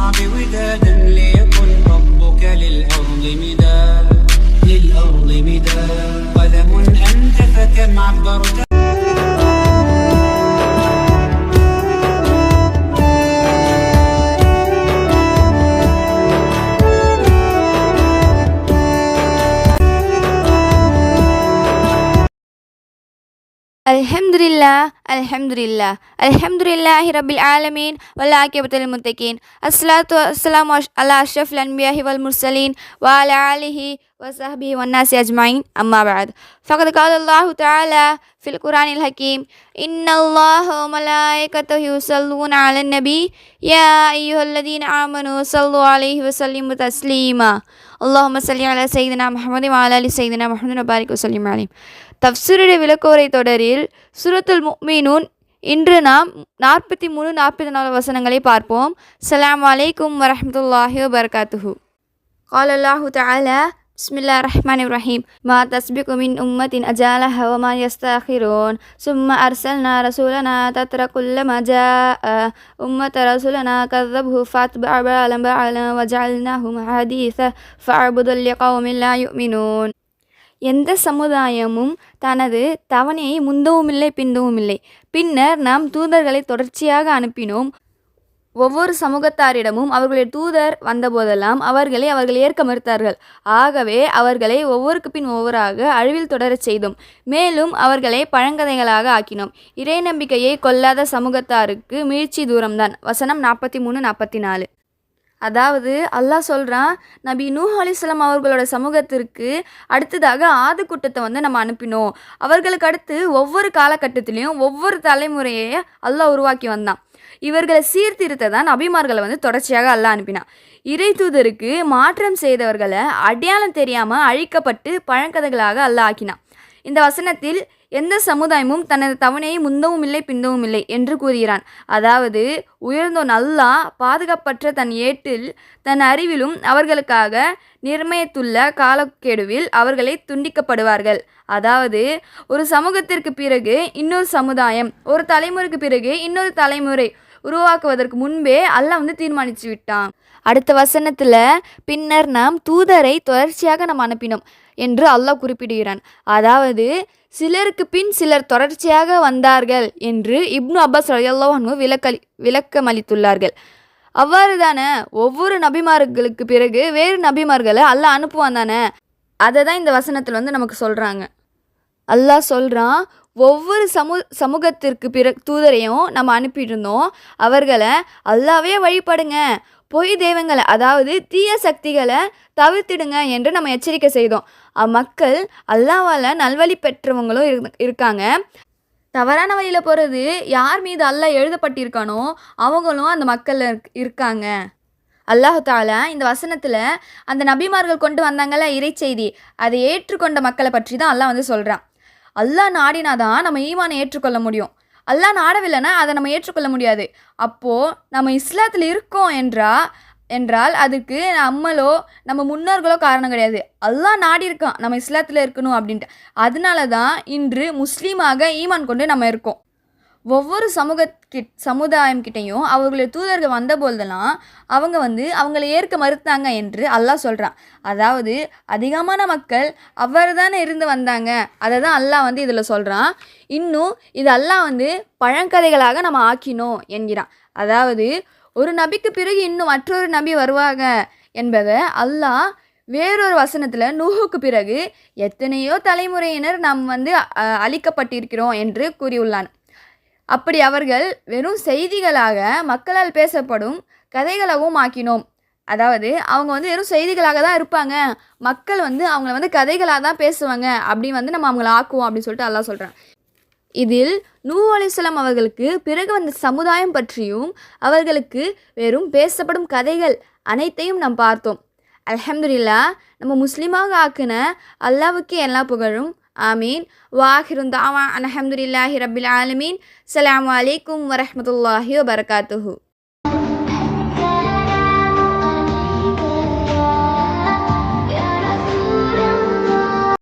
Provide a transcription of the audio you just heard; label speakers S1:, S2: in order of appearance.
S1: واصنع بودادا ليكن ربك للأرض مداد قلم أنت فكم عبرت.
S2: Alhamdulillah Rabbil Alamin wal aqibatul muttaqin. Assalatu wassalamu ala ashrafil anbiya'i wal mursalin wa ala alihi wa sahbihi wan nasi ajma'in. Amma ba'd. Faqad qala Allah ta'ala fil Qur'anil Hakim, innallaha wa malaikatahu yusalluna 'alan nabi ya ayyuhalladhina amanu sallu 'alaihi wa sallimu taslima. Allahumma salli ala sayyidina Muhammadin wa ala ali sayyidina Muhammadin wa barik wa sallim alayhi. தஃப்ஸீருடைய விளக்கவுரை தொடரில் சூரத்துல் முஃமினூன் இன்று நாம் 43-44 வசனங்களை பார்ப்போம். அஸ்ஸலாமு அலைக்கும் வரஹ்மத்துல்லாஹி வபரகாத்துஹு. قال الله تعالى بسم الله الرحمن الرحيم ما تسبق من أمة أجالها وما يستأخرون ثم أرسلنا رسولنا تترى كلما جاء أمة رسولنا كذبه فاتبع بعلا وجعلناهم حديثا فاعبدوا لقوم لا يؤمنون. எந்த சமுதாயமும் தனது தவணையை முந்தவுமில்லை பிந்தவுமில்லை. பின்னர் நாம் தூதர்களை தொடர்ச்சியாக அனுப்பினோம். ஒவ்வொரு சமூகத்தாரிடமும் அவர்களுடைய தூதர் வந்தபோதெல்லாம் அவர்கள் ஏற்க மறுத்தார்கள். ஆகவே அவர்களை ஒவ்வொருக்கு பின் ஒவ்வொருவராக அழிவில் தொடரச் செய்தோம். மேலும் அவர்களை பழங்கதைகளாக ஆக்கினோம். இறை நம்பிக்கையை கொள்ளாத சமூகத்தாருக்கு மீழ்ச்சி தூரம்தான். வசனம் 43-44. அதாவது அல்லாஹ் சொல்கிறான், நபி நூஹ் அலைஹிஸ்ஸலாம் அவர்களோட சமூகத்திற்கு அடுத்ததாக ஆது கூட்டத்தை நம்ம அனுப்பினோம். அவர்களுக்கு அடுத்து ஒவ்வொரு காலகட்டத்திலையும் ஒவ்வொரு தலைமுறையை அல்லாஹ் உருவாக்கி வந்தான். இவர்களை சீர்திருத்த தான் நபிமார்களை தொடர்ச்சியாக அல்லாஹ் அனுப்பினான். இறை தூதருக்கு மாற்றம் செய்தவர்களை அடையாளம் தெரியாமல் அழிக்கப்பட்டு பழங்கதைகளாக அல்லாஹ் ஆக்கினான். இந்த வசனத்தில் எந்த சமுதாயமும் தனது தவணையை முந்தவும் இல்லை பிந்தவும் இல்லை என்று கூறுகிறான். அதாவது உயர்ந்தோன் அல்லாஹ் பாதுகாப்பற்ற தன் ஏட்டில் தன் அறிவிலும் அவர்களுக்காக நிர்ணயித்துள்ள காலக்கெடுவில் அவர்களை துண்டிக்கப்படுவார்கள். அதாவது ஒரு சமூகத்திற்கு பிறகு இன்னொரு சமுதாயம், ஒரு தலைமுறைக்கு பிறகு இன்னொரு தலைமுறை உருவாக்குவதற்கு முன்பே அல்லாஹ் தீர்மானித்து விட்டான். அடுத்த வசனத்தில் பின்னர் நாம் தூதரை தொடர்ச்சியாக நாம் அனுப்பினோம் என்று அல்லாஹ் குறிப்பிடுகிறான். அதாவது சிலருக்கு பின் சிலர் தொடர்ச்சியாக வந்தார்கள் என்று இப்னு அப்பாஸ் ரலியல்லாஹு அன்ஹு விளக்கமளித்துள்ளார்கள். அவ்வாறு தானே ஒவ்வொரு நபிமார்களுக்கு பிறகு வேறு நபிமார்களை அல்லாஹ் அனுப்புவான் தானே. அதை தான் இந்த வசனத்தில் நமக்கு சொல்கிறாங்க. அல்லாஹ் சொல்கிறான், ஒவ்வொரு சமூகத்திற்கு தூதரையும் நம்ம அனுப்பியிருந்தோம். அவர்களை அல்லாவே வழிபடுங்க, பொய் தெய்வங்களை அதாவது தீய சக்திகளை தவிர்த்திடுங்க என்று நம்ம எச்சரிக்கை செய்தோம். அம்மக்கள் அல்லாவால் நல்வழி பெற்றவங்களும் இருக்காங்க. தவறான வழியில் போகிறது யார் மீது அல்லாஹ் எழுதப்பட்டிருக்கானோ அவங்களும் அந்த மக்களில் இருக்காங்க. அல்லாஹு தாலா இந்த வசனத்தில் அந்த நபிமார்கள் கொண்டு வந்தாங்கல்ல இறைச்செய்தி, அதை ஏற்றுக்கொண்ட மக்களை பற்றி தான் அல்லாஹ் சொல்கிறான். அல்லாஹ் நாடினாதான் நம்ம ஈமானை ஏற்றுக்கொள்ள முடியும். அல்லாஹ் நாடவில்லைன்னா அதை நம்ம ஏற்றுக்கொள்ள முடியாது. அப்போது நம்ம இஸ்லாத்தில் இருக்கோம் என்றால் அதுக்கு நம்மளோ நம்ம முன்னோர்களோ காரணம் கிடையாது. அல்லாஹ் நாடி இருக்கான் நம்ம இஸ்லாத்தில் இருக்கணும் அப்படின்ட்டு. அதனால தான் இன்று முஸ்லீமாக ஈமான் கொண்டு நம்ம இருக்கோம். ஒவ்வொரு சமுதாயம் கிட்டையும் அவர்களுடைய தூதர்கள் வந்தபோதெல்லாம் அவங்க அவங்களை ஏற்க மறுத்தாங்க என்று அல்லாஹ் சொல்கிறான். அதாவது அதிகமான மக்கள் அவ்வாறு தானே இருந்து வந்தாங்க. அதை தான் அல்லாஹ் இதில் சொல்கிறான். இன்னும் இது அல்லாஹ் பழங்கதைகளாக நம்ம ஆக்கினோம் என்கிறான். அதாவது ஒரு நபிக்கு பிறகு இன்னும் மற்றொரு நபி வருவாங்க என்பதை அல்லாஹ் வேறொரு வசனத்தில் நூஹுக்கு பிறகு எத்தனையோ தலைமுறையினர் நாம் அழிக்கப்பட்டிருக்கிறோம் என்று கூறியுள்ளான். அப்படி அவர்கள் வெறும் செய்திகளாக மக்களால் பேசப்படும் கதைகளாகவும் ஆக்கினோம். அதாவது அவங்க வெறும் செய்திகளாக தான் இருப்பாங்க, மக்கள் அவங்கள கதைகளாக தான் பேசுவாங்க, அப்படி நம்ம அவங்கள ஆக்குவோம் அப்படின்னு சொல்லிட்டு அல்லாஹ் சொல்கிறான். இதில் நூஹ் அலைஹிஸ்ஸலாம் அவர்களுக்கு பிறகு வந்த சமுதாயம் பற்றியும் அவர்களுக்கு வெறும் பேசப்படும் கதைகள் அனைத்தையும் நாம் பார்த்தோம். அல்ஹம்துலில்லாஹ், நம்ம முஸ்லீமாக ஆக்குன அல்லாஹ்வுக்கே எல்லா புகழும். ஆமீன். வாஹிருன் தாவா அல்ஹம்துலில்லாஹி ரப்பில் ஆலமீன். அஸ்ஸலாமு அலைக்கும் வரஹ்மத்துல்லாஹி வபரகாத்துஹு.